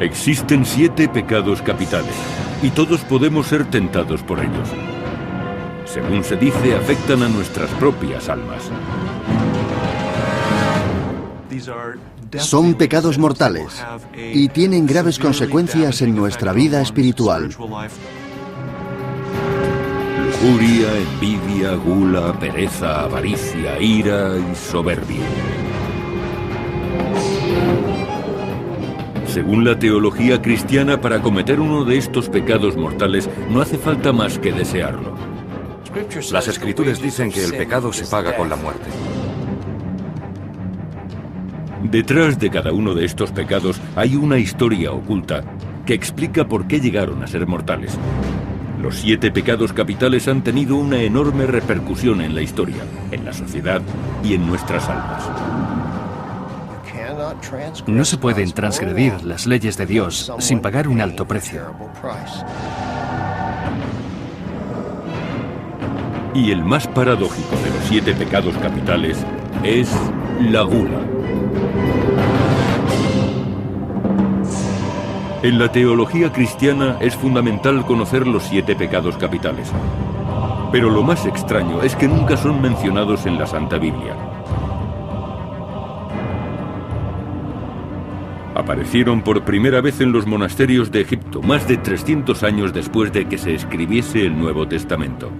Existen 7 pecados capitales, y todos podemos ser tentados por ellos. Según se dice, afectan a nuestras propias almas. Son pecados mortales y tienen graves consecuencias en nuestra vida espiritual. Lujuria, envidia, gula, pereza, avaricia, ira y soberbia. Según la teología cristiana, para cometer uno de estos pecados mortales no hace falta más que desearlo. Las Escrituras dicen que el pecado se paga con la muerte. Detrás de cada uno de estos pecados hay una historia oculta que explica por qué llegaron a ser mortales. Los 7 pecados capitales han tenido una enorme repercusión en la historia, en la sociedad y en nuestras almas. No se pueden transgredir las leyes de Dios sin pagar un alto precio. Y el más paradójico de los 7 pecados capitales es la gula. En la teología cristiana es fundamental conocer los 7 pecados capitales. Pero lo más extraño es que nunca son mencionados en la Santa Biblia. Aparecieron por primera vez en los monasterios de Egipto, más de 300 años después de que se escribiese el Nuevo Testamento.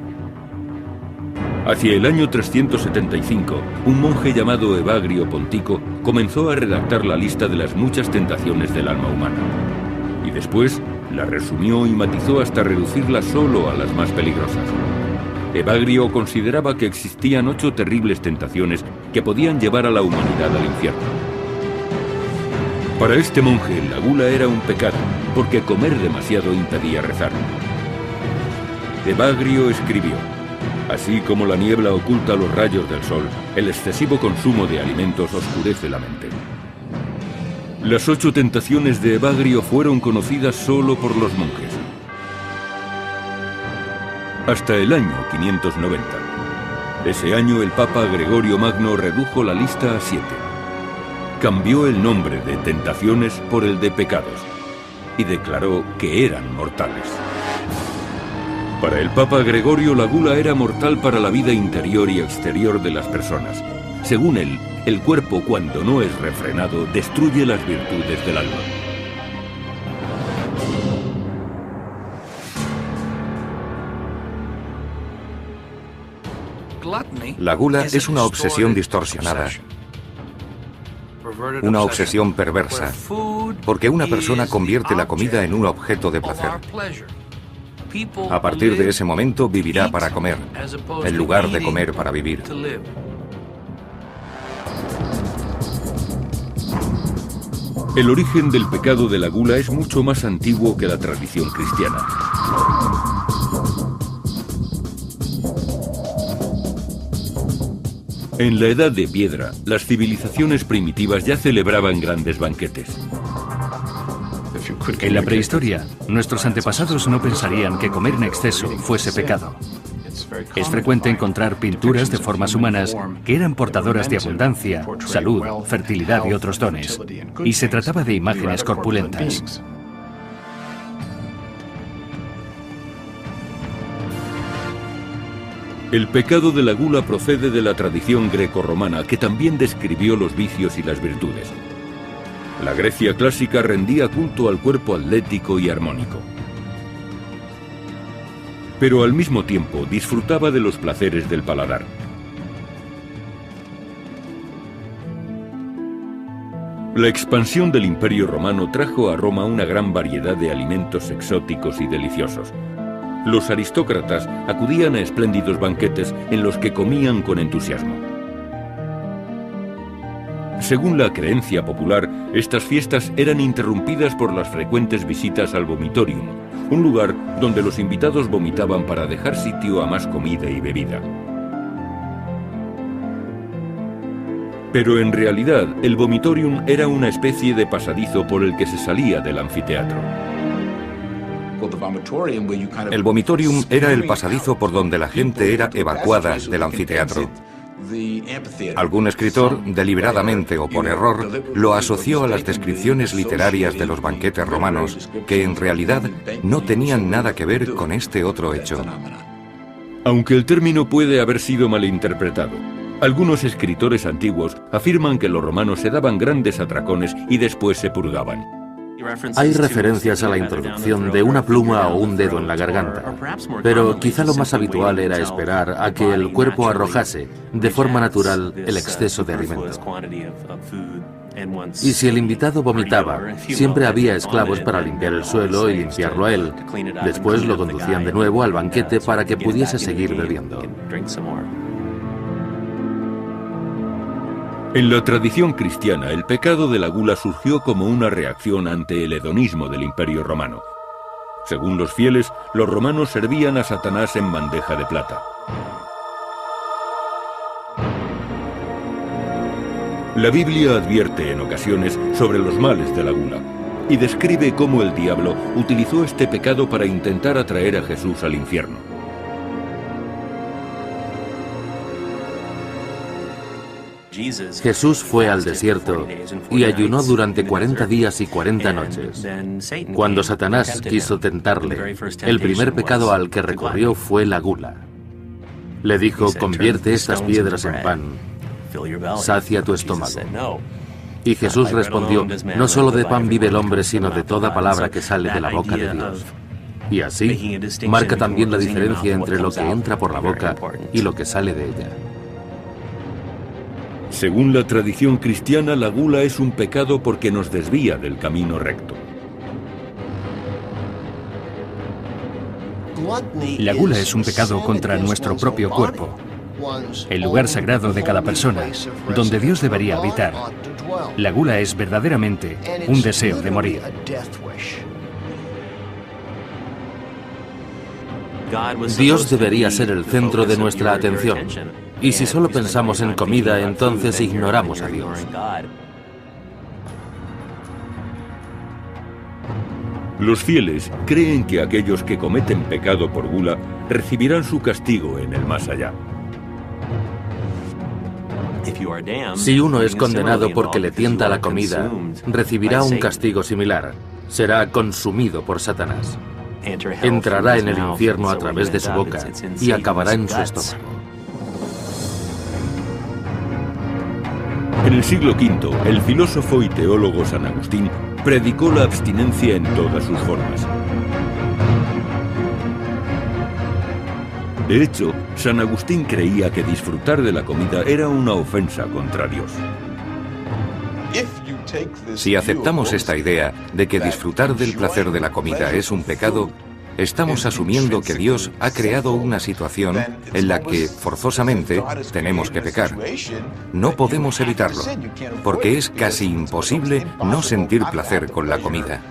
Hacia el año 375, un monje llamado Evagrio Pontico comenzó a redactar la lista de las muchas tentaciones del alma humana. Y después la resumió y matizó hasta reducirla solo a las más peligrosas. Evagrio consideraba que existían 8 terribles tentaciones que podían llevar a la humanidad al infierno. Para este monje, la gula era un pecado, porque comer demasiado impedía rezar. Evagrio escribió: así como la niebla oculta los rayos del sol, el excesivo consumo de alimentos oscurece la mente. Las 8 tentaciones de Evagrio fueron conocidas solo por los monjes. Hasta el año 590. Ese año el Papa Gregorio Magno redujo la lista a 7. Cambió el nombre de tentaciones por el de pecados y declaró que eran mortales. Para el Papa Gregorio, la gula era mortal para la vida interior y exterior de las personas. Según él, el cuerpo, cuando no es refrenado, destruye las virtudes del alma. La gula es una obsesión distorsionada, una obsesión perversa, porque una persona convierte la comida en un objeto de placer. A partir de ese momento vivirá para comer, en lugar de comer para vivir. El origen del pecado de la gula es mucho más antiguo que la tradición cristiana. En la Edad de Piedra, las civilizaciones primitivas ya celebraban grandes banquetes. En la prehistoria, nuestros antepasados no pensarían que comer en exceso fuese pecado. Es frecuente encontrar pinturas de formas humanas que eran portadoras de abundancia, salud, fertilidad y otros dones, y se trataba de imágenes corpulentas. El pecado de la gula procede de la tradición grecorromana, que también describió los vicios y las virtudes. La Grecia clásica rendía culto al cuerpo atlético y armónico. Pero al mismo tiempo disfrutaba de los placeres del paladar. La expansión del Imperio Romano trajo a Roma una gran variedad de alimentos exóticos y deliciosos. Los aristócratas acudían a espléndidos banquetes en los que comían con entusiasmo. Según la creencia popular, estas fiestas eran interrumpidas por las frecuentes visitas al vomitorium, un lugar donde los invitados vomitaban para dejar sitio a más comida y bebida. Pero en realidad, el vomitorium era una especie de pasadizo por el que se salía del anfiteatro. El vomitorium era el pasadizo por donde la gente era evacuada del anfiteatro. Algún escritor, deliberadamente o por error, lo asoció a las descripciones literarias de los banquetes romanos, que en realidad no tenían nada que ver con este otro hecho. Aunque el término puede haber sido malinterpretado, algunos escritores antiguos afirman que los romanos se daban grandes atracones y después se purgaban. Hay referencias a la introducción de una pluma o un dedo en la garganta, pero quizá lo más habitual era esperar a que el cuerpo arrojase de forma natural el exceso de alimento. Y si el invitado vomitaba, siempre había esclavos para limpiar el suelo y limpiarlo a él. Después lo conducían de nuevo al banquete para que pudiese seguir bebiendo. En la tradición cristiana, el pecado de la gula surgió como una reacción ante el hedonismo del Imperio Romano. Según los fieles, los romanos servían a Satanás en bandeja de plata. La Biblia advierte en ocasiones sobre los males de la gula y describe cómo el diablo utilizó este pecado para intentar atraer a Jesús al infierno. Jesús fue al desierto y ayunó durante 40 días y 40 noches. Cuando Satanás quiso tentarle, el primer pecado al que recurrió fue la gula. Le dijo: convierte estas piedras en pan, sacia tu estómago. Y Jesús respondió: no solo de pan vive el hombre, sino de toda palabra que sale de la boca de Dios. Y así marca también la diferencia entre lo que entra por la boca y lo que sale de ella. Según la tradición cristiana, la gula es un pecado porque nos desvía del camino recto. La gula es un pecado contra nuestro propio cuerpo, el lugar sagrado de cada persona, donde Dios debería habitar. La gula es verdaderamente un deseo de morir. Dios debería ser el centro de nuestra atención. Y si solo pensamos en comida, entonces ignoramos a Dios. Los fieles creen que aquellos que cometen pecado por gula recibirán su castigo en el más allá. Si uno es condenado porque le tienta la comida, recibirá un castigo similar. Será consumido por Satanás. Entrará en el infierno a través de su boca y acabará en su estómago. En el siglo V, el filósofo y teólogo San Agustín predicó la abstinencia en todas sus formas. De hecho, San Agustín creía que disfrutar de la comida era una ofensa contra Dios. Si aceptamos esta idea de que disfrutar del placer de la comida es un pecado, estamos asumiendo que Dios ha creado una situación en la que, forzosamente, tenemos que pecar. No podemos evitarlo, porque es casi imposible no sentir placer con la comida.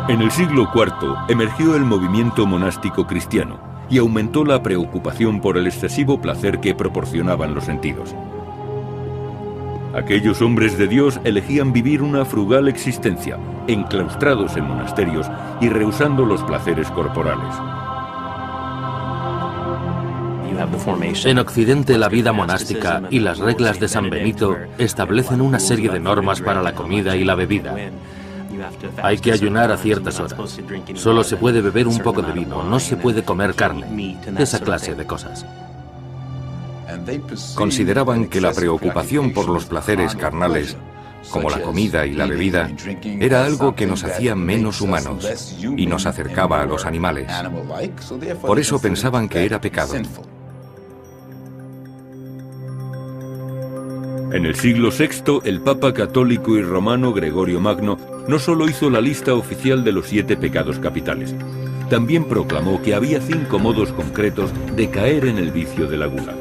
En el siglo IV emergió el movimiento monástico cristiano y aumentó la preocupación por el excesivo placer que proporcionaban los sentidos. Aquellos hombres de Dios elegían vivir una frugal existencia, enclaustrados en monasterios y rehusando los placeres corporales. En Occidente, la vida monástica y las reglas de San Benito establecen una serie de normas para la comida y la bebida. Hay que ayunar a ciertas horas. Solo se puede beber un poco de vino, no se puede comer carne, esa clase de cosas. Consideraban que la preocupación por los placeres carnales, como la comida y la bebida, era algo que nos hacía menos humanos y nos acercaba a los animales. Por eso pensaban que era pecado. En el siglo VI, el Papa católico y romano Gregorio Magno no solo hizo la lista oficial de los 7 pecados capitales, también proclamó que había 5 modos concretos de caer en el vicio de la gula.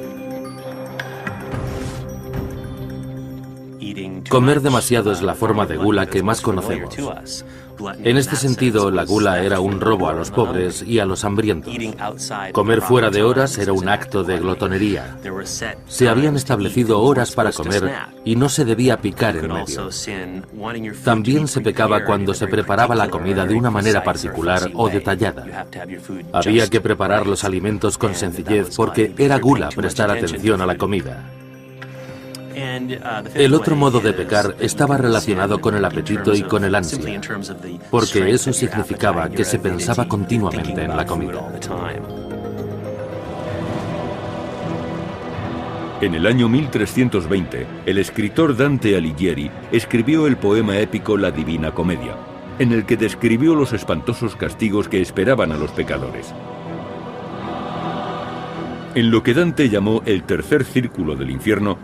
Comer demasiado es la forma de gula que más conocemos. En este sentido, la gula era un robo a los pobres y a los hambrientos. Comer fuera de horas era un acto de glotonería. Se habían establecido horas para comer y no se debía picar en medio. También se pecaba cuando se preparaba la comida de una manera particular o detallada. Había que preparar los alimentos con sencillez porque era gula prestar atención a la comida. El otro modo de pecar estaba relacionado con el apetito y con el ansia, porque eso significaba que se pensaba continuamente en la comida. En el año 1320, el escritor Dante Alighieri escribió el poema épico La Divina Comedia, en el que describió los espantosos castigos que esperaban a los pecadores. En lo que Dante llamó el tercer círculo del infierno,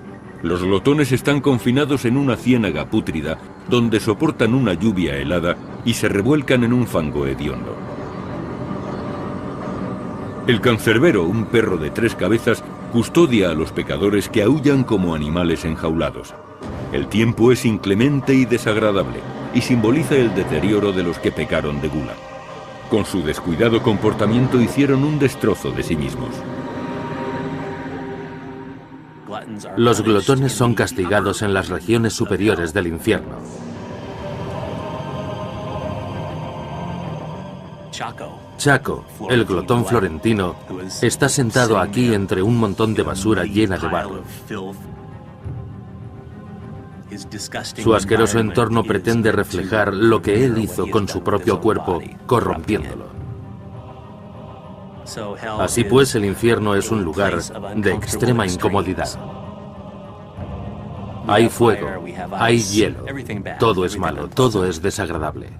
los glotones están confinados en una ciénaga pútrida donde soportan una lluvia helada y se revuelcan en un fango hediondo. El cancerbero, un perro de 3 cabezas, custodia a los pecadores que aúllan como animales enjaulados. El tiempo es inclemente y desagradable y simboliza el deterioro de los que pecaron de gula. Con su descuidado comportamiento hicieron un destrozo de sí mismos. Los glotones son castigados en las regiones superiores del infierno. Chaco, el glotón florentino, está sentado aquí entre un montón de basura llena de barro. Su asqueroso entorno pretende reflejar lo que él hizo con su propio cuerpo, corrompiéndolo. Así pues, el infierno es un lugar de extrema incomodidad. Hay fuego, hay hielo, todo es malo, todo es desagradable.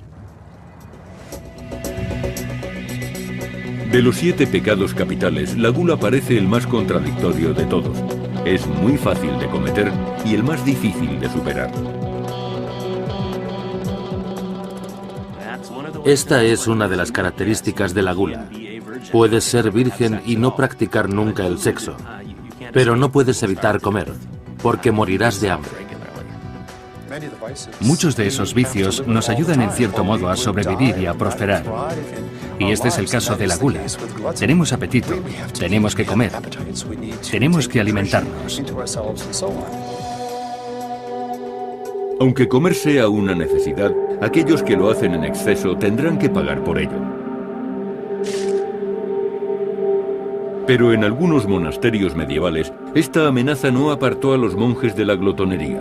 De los 7 pecados capitales, la gula parece el más contradictorio de todos. Es muy fácil de cometer y el más difícil de superar. Esta es una de las características de la gula. Puedes ser virgen y no practicar nunca el sexo, pero no puedes evitar comer, porque morirás de hambre. Muchos de esos vicios nos ayudan en cierto modo a sobrevivir y a prosperar. Y este es el caso de la gula. Tenemos apetito, tenemos que comer, tenemos que alimentarnos. Aunque comer sea una necesidad, aquellos que lo hacen en exceso tendrán que pagar por ello. Pero en algunos monasterios medievales, esta amenaza no apartó a los monjes de la glotonería.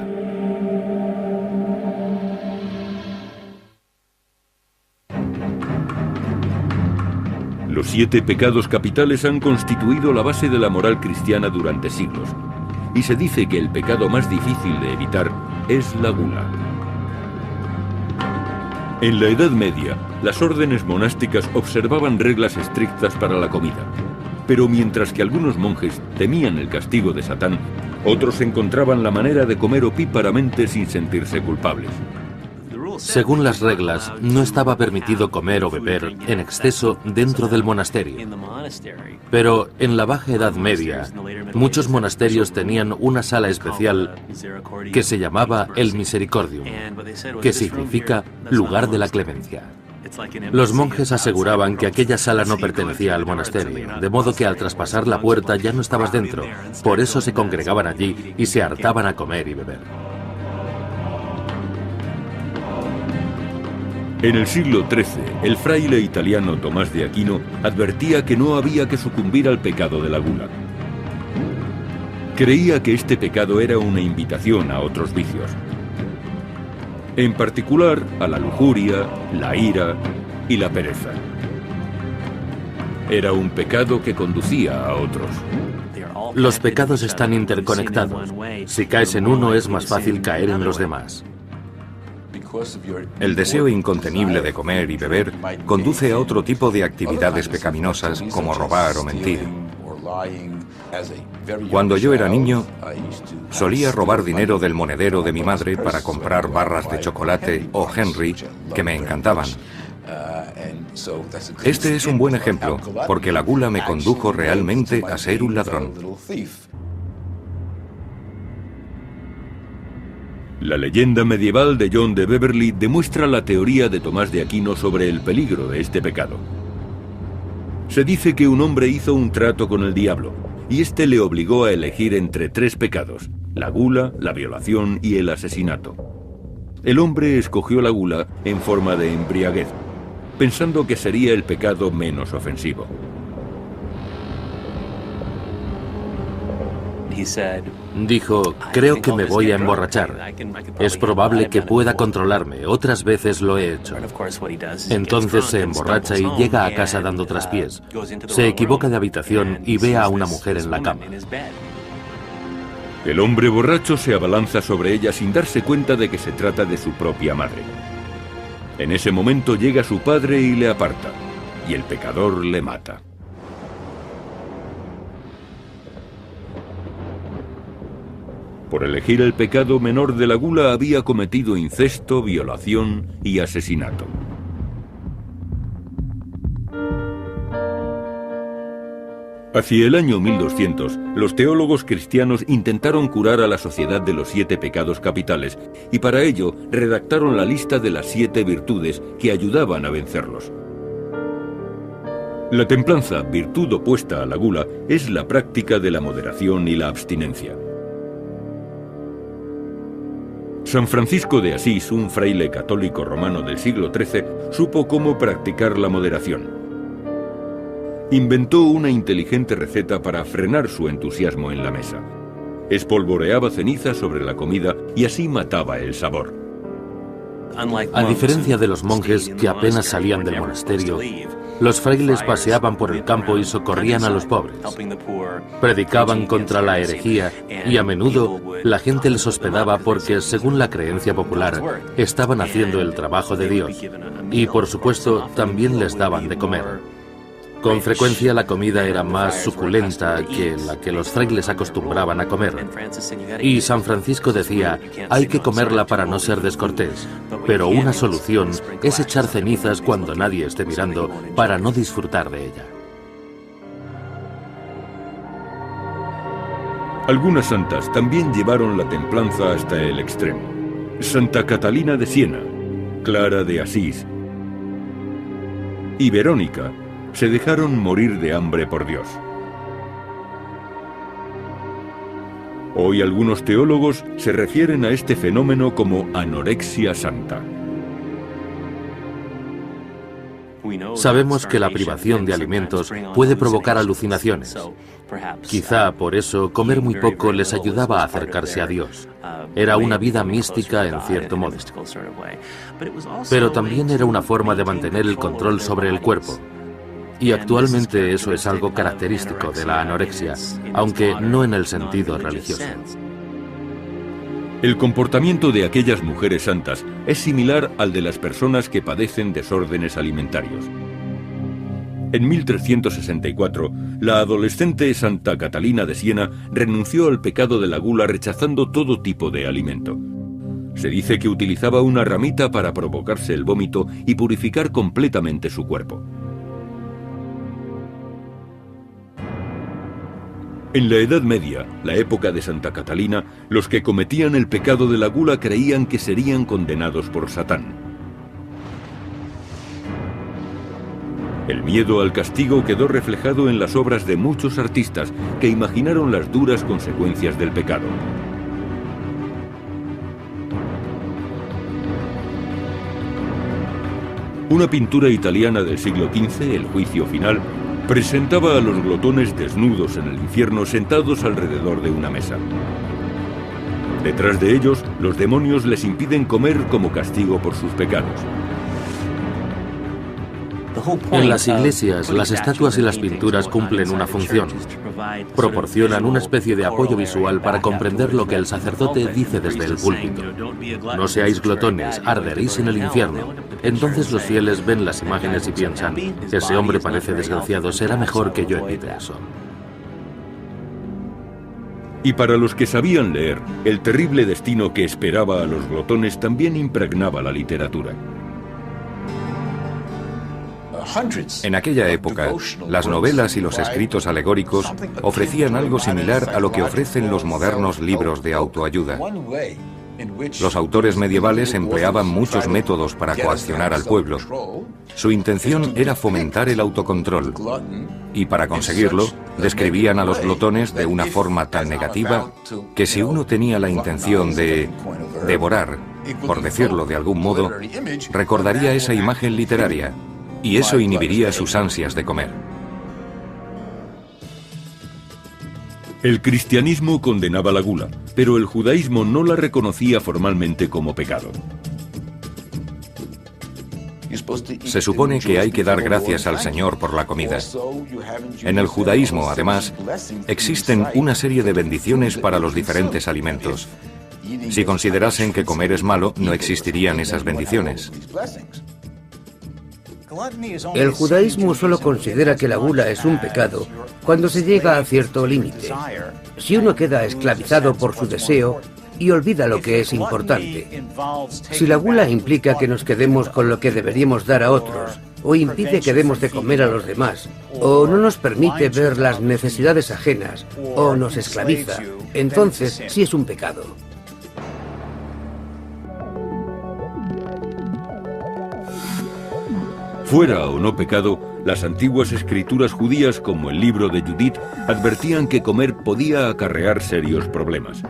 Los 7 pecados capitales han constituido la base de la moral cristiana durante siglos, y se dice que el pecado más difícil de evitar es la gula. En la Edad Media, las órdenes monásticas observaban reglas estrictas para la comida. Pero mientras que algunos monjes temían el castigo de Satán, otros encontraban la manera de comer opíparamente sin sentirse culpables. Según las reglas, no estaba permitido comer o beber en exceso dentro del monasterio. Pero en la Baja Edad Media, muchos monasterios tenían una sala especial que se llamaba el Misericordium, que significa lugar de la clemencia. Los monjes aseguraban que aquella sala no pertenecía al monasterio, de modo que al traspasar la puerta ya no estabas dentro. Por eso se congregaban allí y se hartaban a comer y beber. En el siglo XIII, el fraile italiano Tomás de Aquino advertía que no había que sucumbir al pecado de la gula. Creía que este pecado era una invitación a otros vicios. En particular, a la lujuria, la ira y la pereza. Era un pecado que conducía a otros. Los pecados están interconectados. Si caes en uno, es más fácil caer en los demás. El deseo incontenible de comer y beber conduce a otro tipo de actividades pecaminosas como robar o mentir. Cuando yo era niño, solía robar dinero del monedero de mi madre para comprar barras de chocolate o Henry que me encantaban. Este es un buen ejemplo, porque la gula me condujo realmente a ser un ladrón. La leyenda medieval de John de Beverly demuestra la teoría de Tomás de Aquino sobre el peligro de este pecado. Se dice que un hombre hizo un trato con el diablo, y éste le obligó a elegir entre 3 pecados: la gula, la violación y el asesinato. El hombre escogió la gula en forma de embriaguez, pensando que sería el pecado menos ofensivo. Dijo, creo que me voy a emborrachar. Es probable que pueda controlarme, otras veces lo he hecho. Entonces se emborracha y llega a casa dando traspiés. Se equivoca de habitación y ve a una mujer en la cama. El hombre borracho se abalanza sobre ella sin darse cuenta de que se trata de su propia madre. En ese momento llega su padre y le aparta, y el pecador le mata. Por elegir el pecado menor de la gula había cometido incesto, violación y asesinato. Hacia el año 1200, los teólogos cristianos intentaron curar a la sociedad de los 7 pecados capitales y para ello redactaron la lista de las 7 virtudes que ayudaban a vencerlos. La templanza, virtud opuesta a la gula, es la práctica de la moderación y la abstinencia. San Francisco de Asís, un fraile católico romano del siglo XIII, supo cómo practicar la moderación. Inventó una inteligente receta para frenar su entusiasmo en la mesa. Espolvoreaba ceniza sobre la comida y así mataba el sabor. A diferencia de los monjes que apenas salían del monasterio, los frailes paseaban por el campo y socorrían a los pobres. Predicaban contra la herejía y a menudo la gente les hospedaba porque, según la creencia popular, estaban haciendo el trabajo de Dios. Y, por supuesto, también les daban de comer. Con frecuencia la comida era más suculenta que la que los frailes acostumbraban a comer. Y San Francisco decía, hay que comerla para no ser descortés, pero una solución es echar cenizas cuando nadie esté mirando para no disfrutar de ella. Algunas santas también llevaron la templanza hasta el extremo. Santa Catalina de Siena, Clara de Asís y Verónica se dejaron morir de hambre por Dios. Hoy algunos teólogos se refieren a este fenómeno como anorexia santa. Sabemos que la privación de alimentos puede provocar alucinaciones. Quizá por eso comer muy poco les ayudaba a acercarse a Dios. Era una vida mística en cierto modo. Pero también era una forma de mantener el control sobre el cuerpo. Y actualmente eso es algo característico de la anorexia, aunque no en el sentido religioso. El comportamiento de aquellas mujeres santas es similar al de las personas que padecen desórdenes alimentarios. En 1364, la adolescente Santa Catalina de Siena renunció al pecado de la gula rechazando todo tipo de alimento. Se dice que utilizaba una ramita para provocarse el vómito y purificar completamente su cuerpo. En la Edad Media, la época de Santa Catalina, los que cometían el pecado de la gula creían que serían condenados por Satán. El miedo al castigo quedó reflejado en las obras de muchos artistas que imaginaron las duras consecuencias del pecado. Una pintura italiana del siglo XV, El juicio final, presentaba a los glotones desnudos en el infierno sentados alrededor de una mesa. Detrás de ellos, los demonios les impiden comer como castigo por sus pecados. En las iglesias, las estatuas y las pinturas cumplen una función. Proporcionan una especie de apoyo visual para comprender lo que el sacerdote dice desde el púlpito. No seáis glotones, arderéis en el infierno. Entonces los fieles ven las imágenes y piensan, ese hombre parece desgraciado, será mejor que yo evite eso. Y para los que sabían leer, el terrible destino que esperaba a los glotones también impregnaba la literatura. En aquella época, las novelas y los escritos alegóricos ofrecían algo similar a lo que ofrecen los modernos libros de autoayuda. Los autores medievales empleaban muchos métodos para coaccionar al pueblo. Su intención era fomentar el autocontrol. Y para conseguirlo, describían a los glotones de una forma tan negativa que si uno tenía la intención de devorar, por decirlo de algún modo, recordaría esa imagen literaria, y eso inhibiría sus ansias de comer. El cristianismo condenaba la gula, pero el judaísmo no la reconocía formalmente como pecado. Se supone que hay que dar gracias al Señor por la comida. En el judaísmo, además, existen una serie de bendiciones para los diferentes alimentos. Si considerasen que comer es malo, no existirían esas bendiciones. El judaísmo solo considera que la gula es un pecado cuando se llega a cierto límite. Si uno queda esclavizado por su deseo y olvida lo que es importante. Si la gula implica que nos quedemos con lo que deberíamos dar a otros, o impide que demos de comer a los demás, o no nos permite ver las necesidades ajenas, o nos esclaviza, entonces sí es un pecado. Fuera o no pecado, las antiguas escrituras judías como el libro de Judith advertían que comer podía acarrear serios problemas.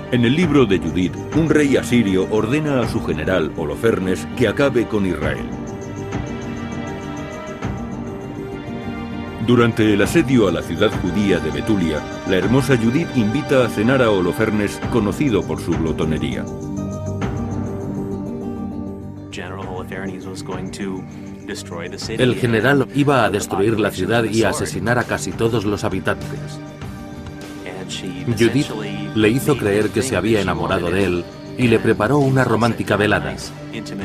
En el libro de Judith, un rey asirio ordena a su general Holofernes que acabe con Israel. Durante el asedio a la ciudad judía de Betulia, la hermosa Judith invita a cenar a Holofernes, conocido por su glotonería. El general iba a destruir la ciudad y a asesinar a casi todos los habitantes. Judith le hizo creer que se había enamorado de él y le preparó una romántica velada.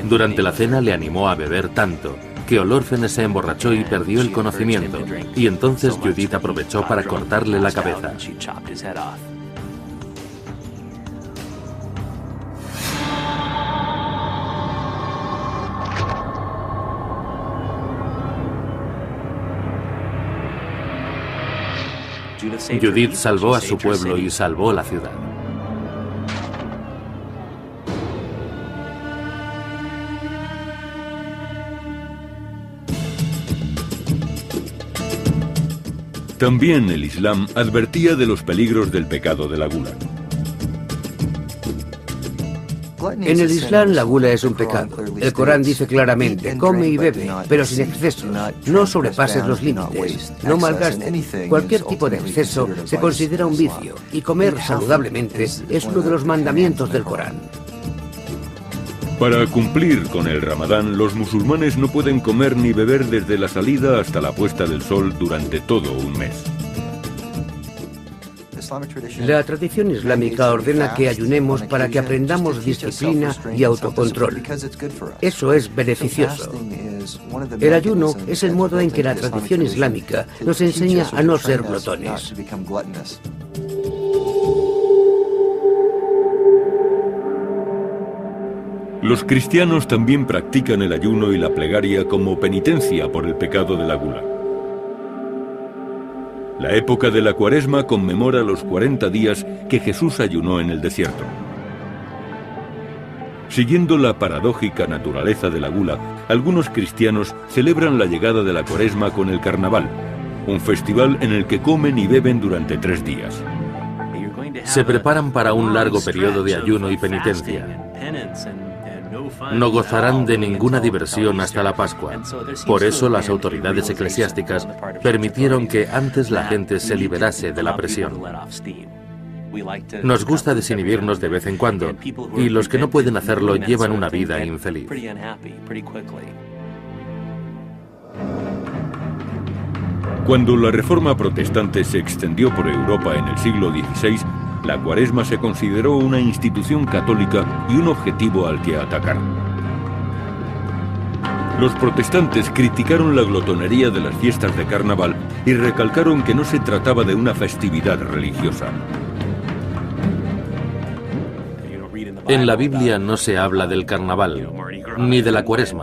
Durante la cena le animó a beber tanto que Holofernes se emborrachó y perdió el conocimiento, y entonces Judith aprovechó para cortarle la cabeza. Judith salvó a su pueblo y salvó la ciudad. También el Islam advertía de los peligros del pecado de la gula. En el Islam la gula es un pecado. El Corán dice claramente, come y bebe, pero sin excesos. No sobrepases los límites. No malgastes. Cualquier tipo de exceso se considera un vicio, y comer saludablemente es uno de los mandamientos del Corán. Para cumplir con el Ramadán, los musulmanes no pueden comer ni beber desde la salida hasta la puesta del sol durante todo un mes. La tradición islámica ordena que ayunemos para que aprendamos disciplina y autocontrol. Eso es beneficioso. El ayuno es el modo en que la tradición islámica nos enseña a no ser glotones. Los cristianos también practican el ayuno y la plegaria como penitencia por el pecado de la gula. La época de la Cuaresma conmemora los 40 días que Jesús ayunó en el desierto. Siguiendo la paradójica naturaleza de la gula, algunos cristianos celebran la llegada de la Cuaresma con el Carnaval, un festival en el que comen y beben durante 3 días. Se preparan para un largo periodo de ayuno y penitencia. No gozarán de ninguna diversión hasta la Pascua. Por eso las autoridades eclesiásticas permitieron que antes la gente se liberase de la presión. Nos gusta desinhibirnos de vez en cuando, y los que no pueden hacerlo llevan una vida infeliz. Cuando la Reforma protestante se extendió por Europa en el siglo XVI, la Cuaresma se consideró una institución católica y un objetivo al que atacar. Los protestantes criticaron la glotonería de las fiestas de carnaval y recalcaron que no se trataba de una festividad religiosa. En la Biblia no se habla del carnaval, ni de la Cuaresma.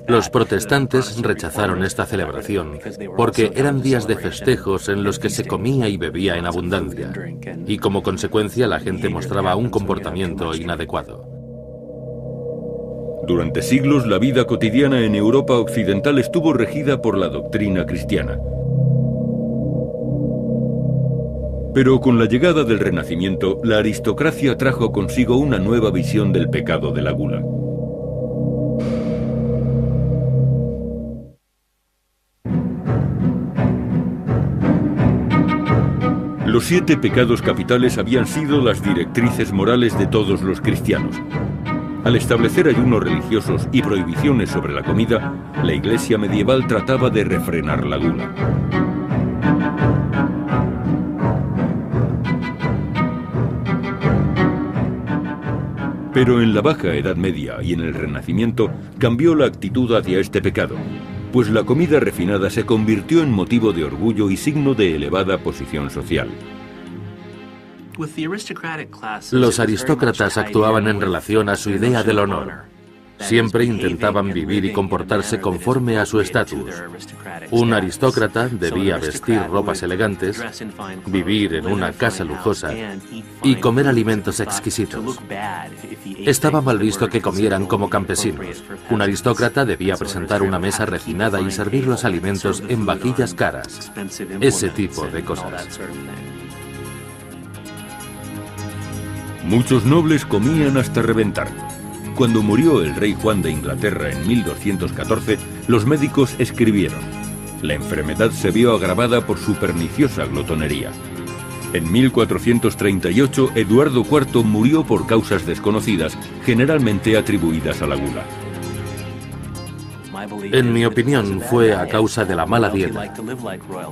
Los protestantes rechazaron esta celebración porque eran días de festejos en los que se comía y bebía en abundancia, y como consecuencia la gente mostraba un comportamiento inadecuado. Durante siglos la vida cotidiana en Europa occidental estuvo regida por la doctrina cristiana. Pero con la llegada del Renacimiento, la aristocracia trajo consigo una nueva visión del pecado de la gula. Los 7 pecados capitales habían sido las directrices morales de todos los cristianos. Al establecer ayunos religiosos y prohibiciones sobre la comida, la Iglesia medieval trataba de refrenar la gula. Pero en la Baja Edad Media y en el Renacimiento cambió la actitud hacia este pecado, pues la comida refinada se convirtió en motivo de orgullo y signo de elevada posición social. Los aristócratas actuaban en relación a su idea del honor. Siempre intentaban vivir y comportarse conforme a su estatus. Un aristócrata debía vestir ropas elegantes, vivir en una casa lujosa y comer alimentos exquisitos. Estaba mal visto que comieran como campesinos. Un aristócrata debía presentar una mesa refinada y servir los alimentos en vajillas caras. Ese tipo de cosas. Muchos nobles comían hasta reventar. Cuando murió el rey Juan de Inglaterra en 1214, los médicos escribieron: la enfermedad se vio agravada por su perniciosa glotonería. En 1438, Eduardo IV murió por causas desconocidas, generalmente atribuidas a la gula. En mi opinión, fue a causa de la mala dieta.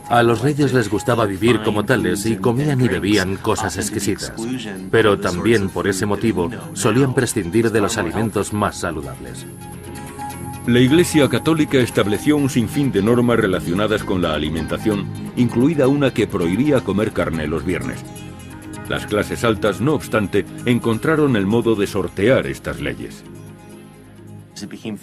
A los reyes les gustaba vivir como tales y comían y bebían cosas exquisitas. Pero también por ese motivo solían prescindir de los alimentos más saludables. La Iglesia Católica estableció un sinfín de normas relacionadas con la alimentación, incluida una que prohibía comer carne los viernes. Las clases altas, no obstante, encontraron el modo de sortear estas leyes.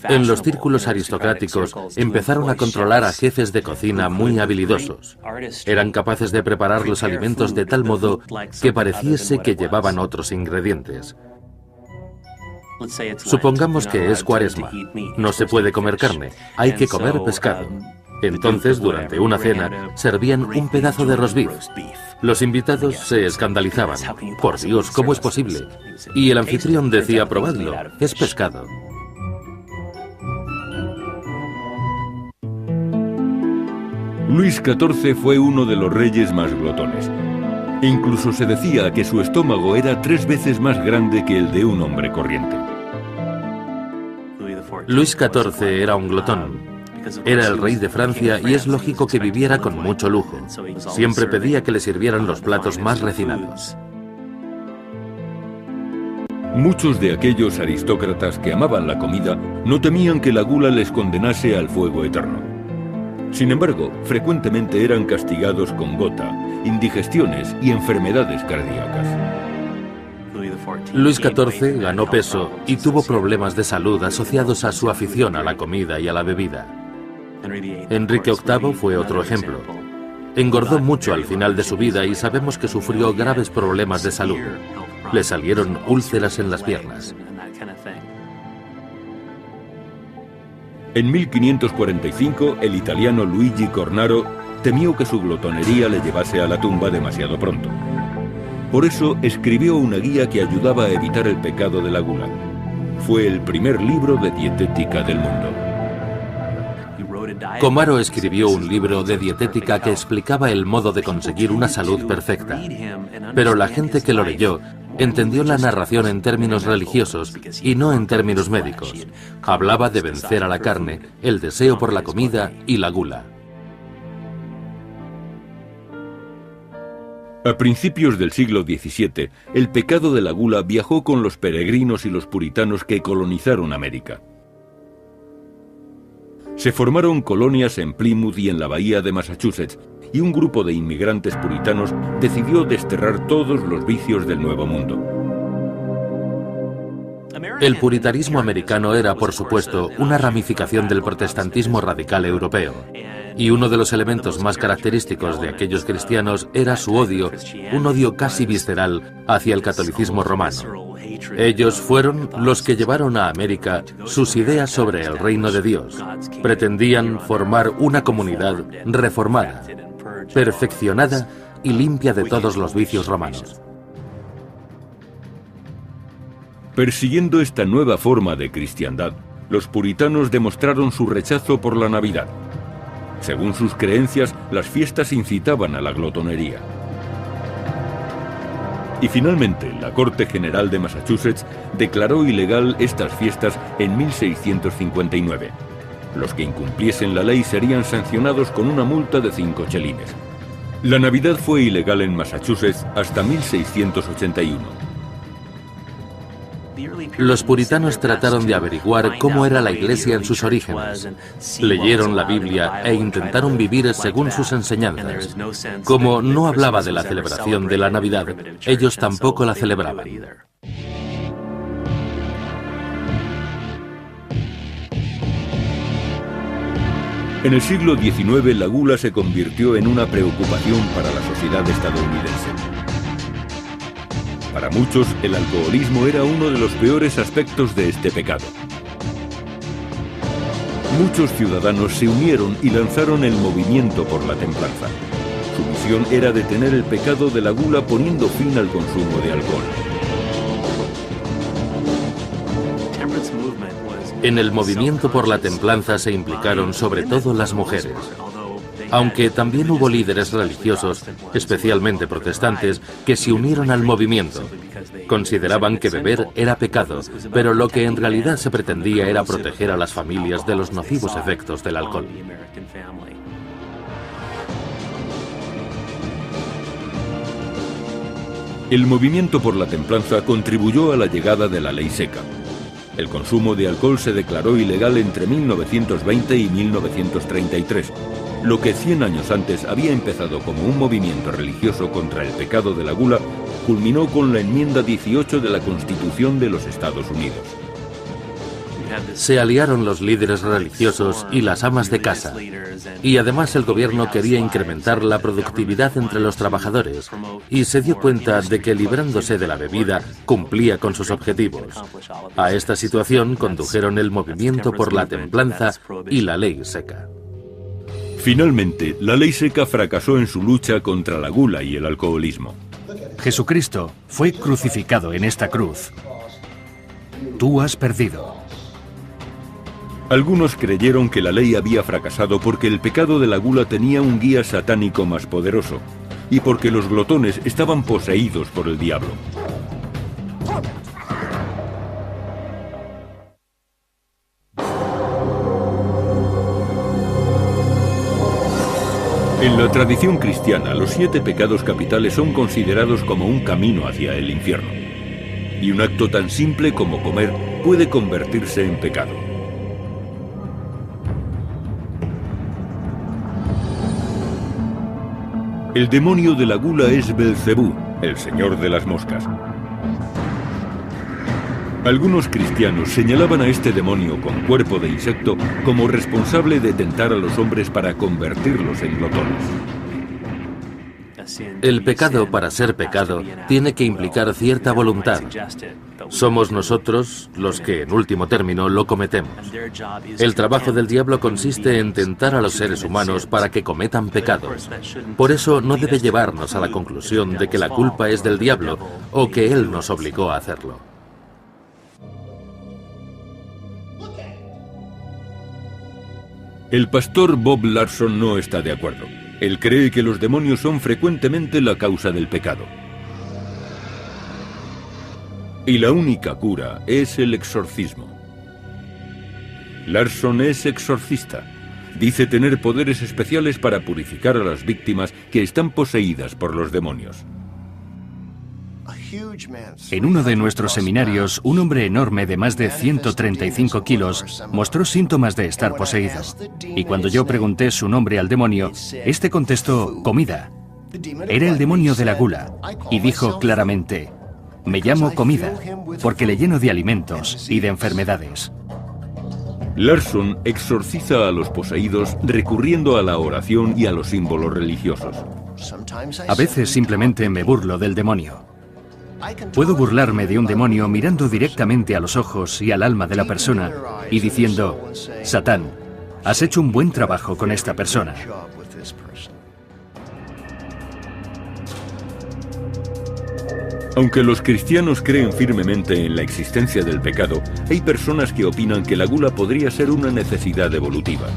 En los círculos aristocráticos empezaron a controlar a jefes de cocina muy habilidosos. Eran capaces de preparar los alimentos de tal modo que pareciese que llevaban otros ingredientes. Supongamos que es Cuaresma. No se puede comer carne, hay que comer pescado. Entonces, durante una cena, servían un pedazo de roast beef. Los invitados se escandalizaban. Por Dios, ¿cómo es posible? Y el anfitrión decía: probadlo, es pescado. Luis XIV fue uno de los reyes más glotones. Incluso se decía que su estómago era 3 veces más grande que el de un hombre corriente. Luis XIV era un glotón. Era el rey de Francia y es lógico que viviera con mucho lujo. Siempre pedía que le sirvieran los platos más refinados. Muchos de aquellos aristócratas que amaban la comida no temían que la gula les condenase al fuego eterno. Sin embargo, frecuentemente eran castigados con gota, indigestiones y enfermedades cardíacas. Luis XIV ganó peso y tuvo problemas de salud asociados a su afición a la comida y a la bebida. Enrique VIII fue otro ejemplo. Engordó mucho al final de su vida y sabemos que sufrió graves problemas de salud. Le salieron úlceras en las piernas. En 1545, el italiano Luigi Cornaro temió que su glotonería le llevase a la tumba demasiado pronto. Por eso escribió una guía que ayudaba a evitar el pecado de la gula. Fue el primer libro de dietética del mundo. Cornaro escribió un libro de dietética que explicaba el modo de conseguir una salud perfecta. Pero la gente que lo leyó entendió la narración en términos religiosos y no en términos médicos. Hablaba de vencer a la carne, el deseo por la comida y la gula. A principios del siglo XVII, el pecado de la gula viajó con los peregrinos y los puritanos que colonizaron América. Se formaron colonias en Plymouth y en la bahía de Massachusetts, y un grupo de inmigrantes puritanos decidió desterrar todos los vicios del Nuevo Mundo. El puritanismo americano era, por supuesto, una ramificación del protestantismo radical europeo. Y uno de los elementos más característicos de aquellos cristianos era su odio, un odio casi visceral hacia el catolicismo romano. Ellos fueron los que llevaron a América sus ideas sobre el reino de Dios. Pretendían formar una comunidad reformada, perfeccionada y limpia de todos los vicios romanos. Persiguiendo esta nueva forma de cristiandad, los puritanos demostraron su rechazo por la Navidad. Según sus creencias, las fiestas incitaban a la glotonería. Y finalmente, la Corte General de Massachusetts declaró ilegal estas fiestas en 1659. Los que incumpliesen la ley serían sancionados con una multa de 5 chelines. La Navidad fue ilegal en Massachusetts hasta 1681. Los puritanos trataron de averiguar cómo era la Iglesia en sus orígenes. Leyeron la Biblia e intentaron vivir según sus enseñanzas. Como no hablaba de la celebración de la Navidad, ellos tampoco la celebraban. En el siglo XIX, la gula se convirtió en una preocupación para la sociedad estadounidense. Para muchos, el alcoholismo era uno de los peores aspectos de este pecado. Muchos ciudadanos se unieron y lanzaron el movimiento por la templanza. Su misión era detener el pecado de la gula poniendo fin al consumo de alcohol. En el movimiento por la templanza se implicaron sobre todo las mujeres. Aunque también hubo líderes religiosos, especialmente protestantes, que se unieron al movimiento. Consideraban que beber era pecado, pero lo que en realidad se pretendía era proteger a las familias de los nocivos efectos del alcohol. El movimiento por la templanza contribuyó a la llegada de la ley seca. El consumo de alcohol se declaró ilegal entre 1920 y 1933. Lo que 100 años antes había empezado como un movimiento religioso contra el pecado de la gula, culminó con la enmienda 18 de la Constitución de los Estados Unidos. Se aliaron los líderes religiosos y las amas de casa. Y además el gobierno quería incrementar la productividad entre los trabajadores y se dio cuenta de que librándose de la bebida cumplía con sus objetivos. A esta situación condujeron el movimiento por la templanza y la ley seca. Finalmente, la ley seca fracasó en su lucha contra la gula y el alcoholismo. Jesucristo fue crucificado en esta cruz. Tú has perdido. Algunos creyeron que la ley había fracasado porque el pecado de la gula tenía un guía satánico más poderoso y porque los glotones estaban poseídos por el diablo. En la tradición cristiana, los 7 pecados capitales son considerados como un camino hacia el infierno. Y un acto tan simple como comer puede convertirse en pecado. El demonio de la gula es Belcebú, el señor de las moscas. Algunos cristianos señalaban a este demonio con cuerpo de insecto como responsable de tentar a los hombres para convertirlos en glotones. El pecado, para ser pecado, tiene que implicar cierta voluntad. Somos nosotros los que, en último término, lo cometemos. El trabajo del diablo consiste en tentar a los seres humanos para que cometan pecados. Por eso no debe llevarnos a la conclusión de que la culpa es del diablo o que él nos obligó a hacerlo. El pastor Bob Larson no está de acuerdo. Él cree que los demonios son frecuentemente la causa del pecado. Y la única cura es el exorcismo. Larson es exorcista. Dice tener poderes especiales para purificar a las víctimas que están poseídas por los demonios. En uno de nuestros seminarios, un hombre enorme de más de 135 kilos mostró síntomas de estar poseído. Y cuando yo pregunté su nombre al demonio, este contestó: comida. Era el demonio de la gula. Y dijo claramente: Me llamo comida, porque le lleno de alimentos y de enfermedades. Larson exorciza a los poseídos recurriendo a la oración y a los símbolos religiosos. A veces simplemente me burlo del demonio. Puedo burlarme de un demonio mirando directamente a los ojos y al alma de la persona y diciendo: Satán, has hecho un buen trabajo con esta persona. Aunque los cristianos creen firmemente en la existencia del pecado, hay personas que opinan que la gula podría ser una necesidad evolutiva.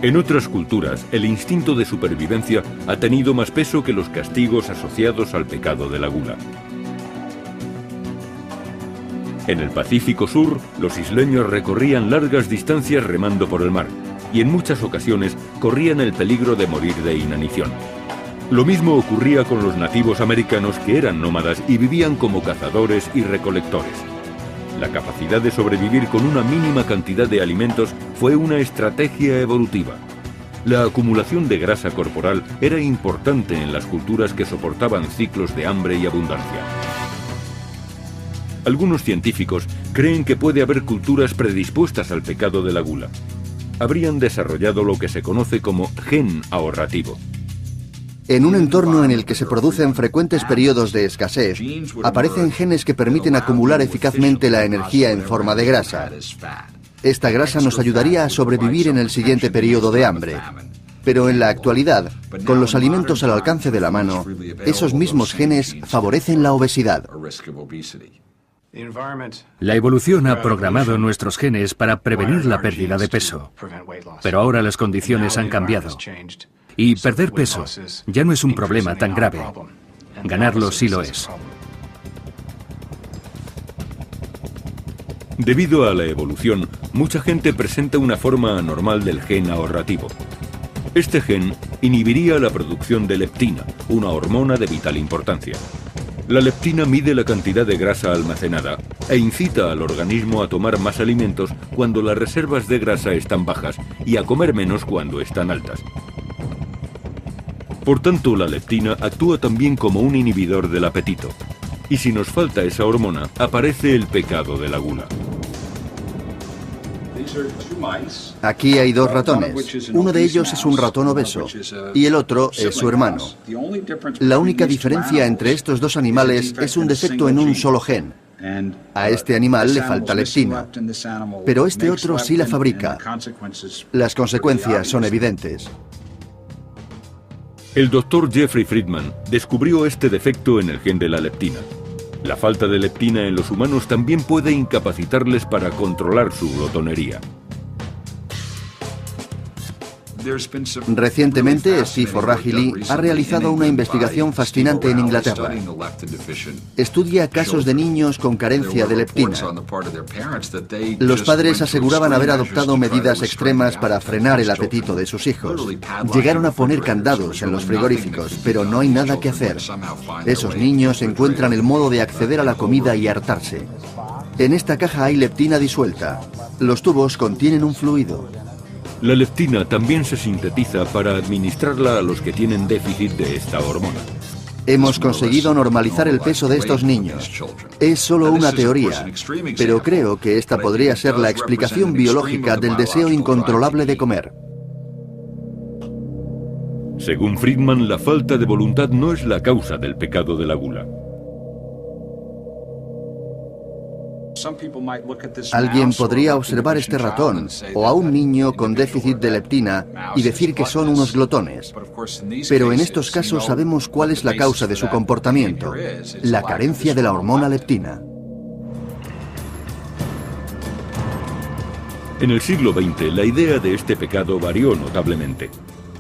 En otras culturas, el instinto de supervivencia ha tenido más peso que los castigos asociados al pecado de la gula. En el Pacífico Sur, los isleños recorrían largas distancias remando por el mar, y en muchas ocasiones corrían el peligro de morir de inanición. Lo mismo ocurría con los nativos americanos, que eran nómadas y vivían como cazadores y recolectores. La capacidad de sobrevivir con una mínima cantidad de alimentos fue una estrategia evolutiva. La acumulación de grasa corporal era importante en las culturas que soportaban ciclos de hambre y abundancia. Algunos científicos creen que puede haber culturas predispuestas al pecado de la gula. Habrían desarrollado lo que se conoce como gen ahorrativo. En un entorno en el que se producen frecuentes periodos de escasez, aparecen genes que permiten acumular eficazmente la energía en forma de grasa. Esta grasa nos ayudaría a sobrevivir en el siguiente periodo de hambre. Pero en la actualidad, con los alimentos al alcance de la mano, esos mismos genes favorecen la obesidad. La evolución ha programado nuestros genes para prevenir la pérdida de peso. Pero ahora las condiciones han cambiado. Y perder peso ya no es un problema tan grave. Ganarlo sí lo es. Debido a la evolución, mucha gente presenta una forma anormal del gen ahorrativo. Este gen inhibiría la producción de leptina, una hormona de vital importancia. La leptina mide la cantidad de grasa almacenada e incita al organismo a tomar más alimentos cuando las reservas de grasa están bajas y a comer menos cuando están altas. Por tanto, la leptina actúa también como un inhibidor del apetito. Y si nos falta esa hormona, aparece el pecado de la gula. Aquí hay dos ratones. Uno de ellos es un ratón obeso y el otro es su hermano. La única diferencia entre estos dos animales es un defecto en un solo gen. A este animal le falta leptina, pero este otro sí la fabrica. Las consecuencias son evidentes. El doctor Jeffrey Friedman descubrió este defecto en el gen de la leptina. La falta de leptina en los humanos también puede incapacitarles para controlar su glotonería. Recientemente, Steve O'Rahilly ha realizado una investigación fascinante en Inglaterra. Estudia casos de niños con carencia de leptina. Los padres aseguraban haber adoptado medidas extremas para frenar el apetito de sus hijos. Llegaron a poner candados en los frigoríficos, pero no hay nada que hacer. Esos niños encuentran el modo de acceder a la comida y hartarse. En esta caja hay leptina disuelta. Los tubos contienen un fluido. La leptina también se sintetiza para administrarla a los que tienen déficit de esta hormona. Hemos conseguido normalizar el peso de estos niños. Es solo una teoría, pero creo que esta podría ser la explicación biológica del deseo incontrolable de comer. Según Friedman, la falta de voluntad no es la causa del pecado de la gula. Alguien podría observar este ratón o a un niño con déficit de leptina y decir que son unos glotones. Pero en estos casos sabemos cuál es la causa de su comportamiento: la carencia de la hormona leptina. En el siglo XX, la idea de este pecado varió notablemente.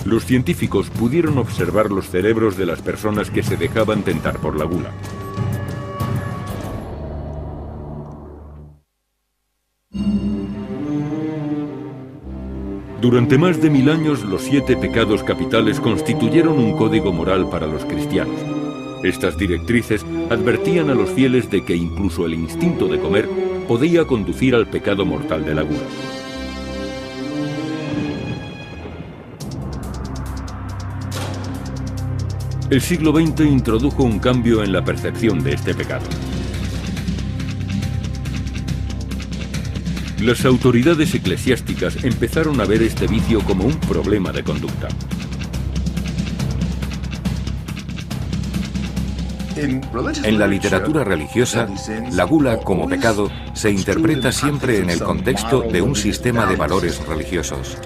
Los científicos pudieron observar los cerebros de las personas que se dejaban tentar por la gula. Durante más de 1000 años, los 7 pecados capitales constituyeron un código moral para los cristianos. Estas directrices advertían a los fieles de que incluso el instinto de comer podía conducir al pecado mortal de la gula. El siglo XX introdujo un cambio en la percepción de este pecado. Las autoridades eclesiásticas empezaron a ver este vicio como un problema de conducta. En la literatura religiosa, la gula como pecado se interpreta siempre en el contexto de un sistema de valores religiosos.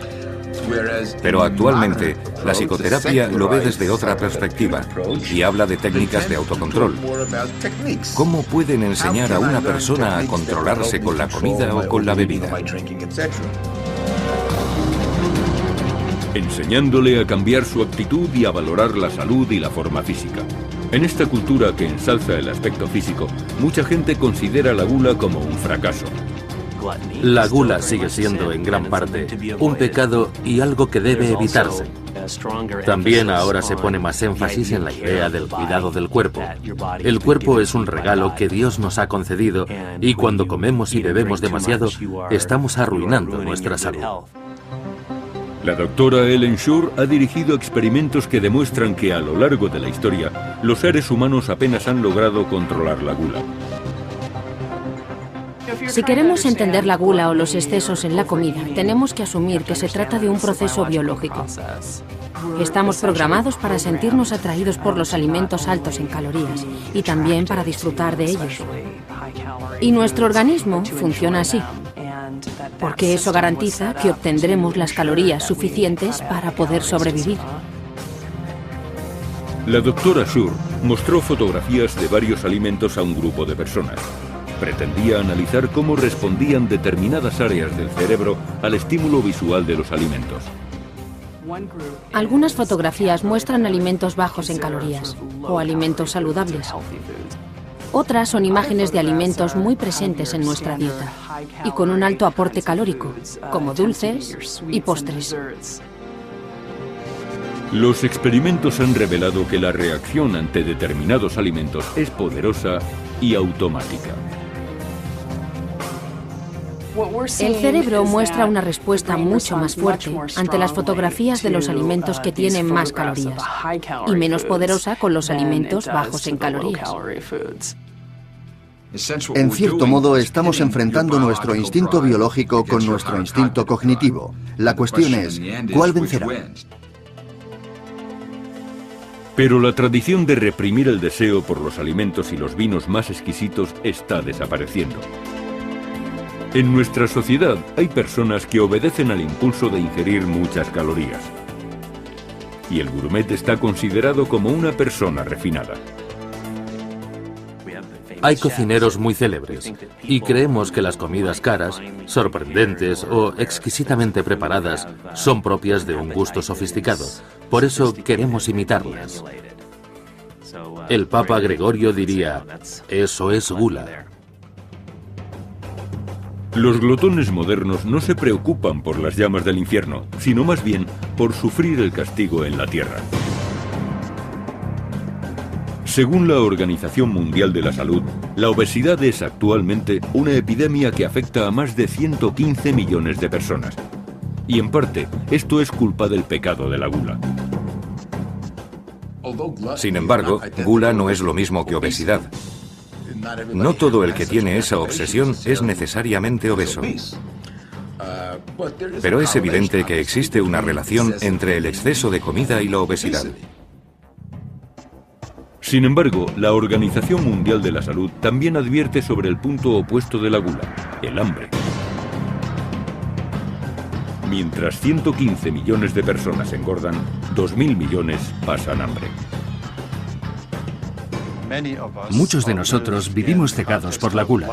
Pero actualmente, la psicoterapia lo ve desde otra perspectiva y habla de técnicas de autocontrol. ¿Cómo pueden enseñar a una persona a controlarse con la comida o con la bebida? Enseñándole a cambiar su actitud y a valorar la salud y la forma física. En esta cultura que ensalza el aspecto físico, mucha gente considera la gula como un fracaso. La gula sigue siendo, en gran parte, un pecado y algo que debe evitarse. También ahora se pone más énfasis en la idea del cuidado del cuerpo. El cuerpo es un regalo que Dios nos ha concedido y cuando comemos y bebemos demasiado, estamos arruinando nuestra salud. La doctora Ellen Shore ha dirigido experimentos que demuestran que a lo largo de la historia, los seres humanos apenas han logrado controlar la gula. Si queremos entender la gula o los excesos en la comida, tenemos que asumir que se trata de un proceso biológico. Estamos programados para sentirnos atraídos por los alimentos altos en calorías y también para disfrutar de ellos. Y nuestro organismo funciona así, porque eso garantiza que obtendremos las calorías suficientes para poder sobrevivir. La doctora Shore mostró fotografías de varios alimentos a un grupo de personas. Pretendía analizar cómo respondían determinadas áreas del cerebro al estímulo visual de los alimentos. Algunas fotografías muestran alimentos bajos en calorías o alimentos saludables. Otras son imágenes de alimentos muy presentes en nuestra dieta y con un alto aporte calórico, como dulces y postres. Los experimentos han revelado que la reacción ante determinados alimentos es poderosa y automática. El cerebro muestra una respuesta mucho más fuerte ante las fotografías de los alimentos que tienen más calorías y menos poderosa con los alimentos bajos en calorías. En cierto modo, estamos enfrentando nuestro instinto biológico con nuestro instinto cognitivo. La cuestión es, ¿cuál vencerá? Pero la tradición de reprimir el deseo por los alimentos y los vinos más exquisitos está desapareciendo. En nuestra sociedad hay personas que obedecen al impulso de ingerir muchas calorías. Y el gourmet está considerado como una persona refinada. Hay cocineros muy célebres y creemos que las comidas caras, sorprendentes o exquisitamente preparadas son propias de un gusto sofisticado. Por eso queremos imitarlas. El Papa Gregorio diría, eso es gula. Los glotones modernos no se preocupan por las llamas del infierno, sino más bien por sufrir el castigo en la tierra. Según la Organización Mundial de la Salud, la obesidad es actualmente una epidemia que afecta a más de 115 millones de personas. Y en parte, esto es culpa del pecado de la gula. Sin embargo, gula no es lo mismo que obesidad. No todo el que tiene esa obsesión es necesariamente obeso. Pero es evidente que existe una relación entre el exceso de comida y la obesidad. Sin embargo, la Organización Mundial de la Salud también advierte sobre el punto opuesto de la gula, el hambre. Mientras 115 millones de personas engordan, 2.000 millones pasan hambre. Muchos de nosotros vivimos cegados por la gula.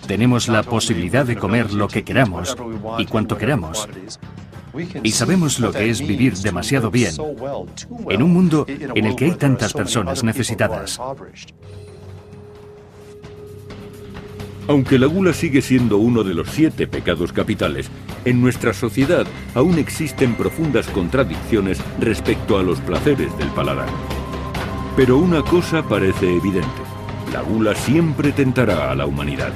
Tenemos la posibilidad de comer lo que queramos y cuanto queramos. Y sabemos lo que es vivir demasiado bien en un mundo en el que hay tantas personas necesitadas. Aunque la gula sigue siendo uno de los 7 pecados capitales, en nuestra sociedad aún existen profundas contradicciones respecto a los placeres del paladar. Pero una cosa parece evidente: la gula siempre tentará a la humanidad.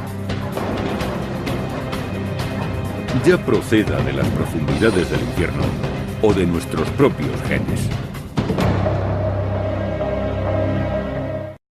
Ya proceda de las profundidades del infierno o de nuestros propios genes.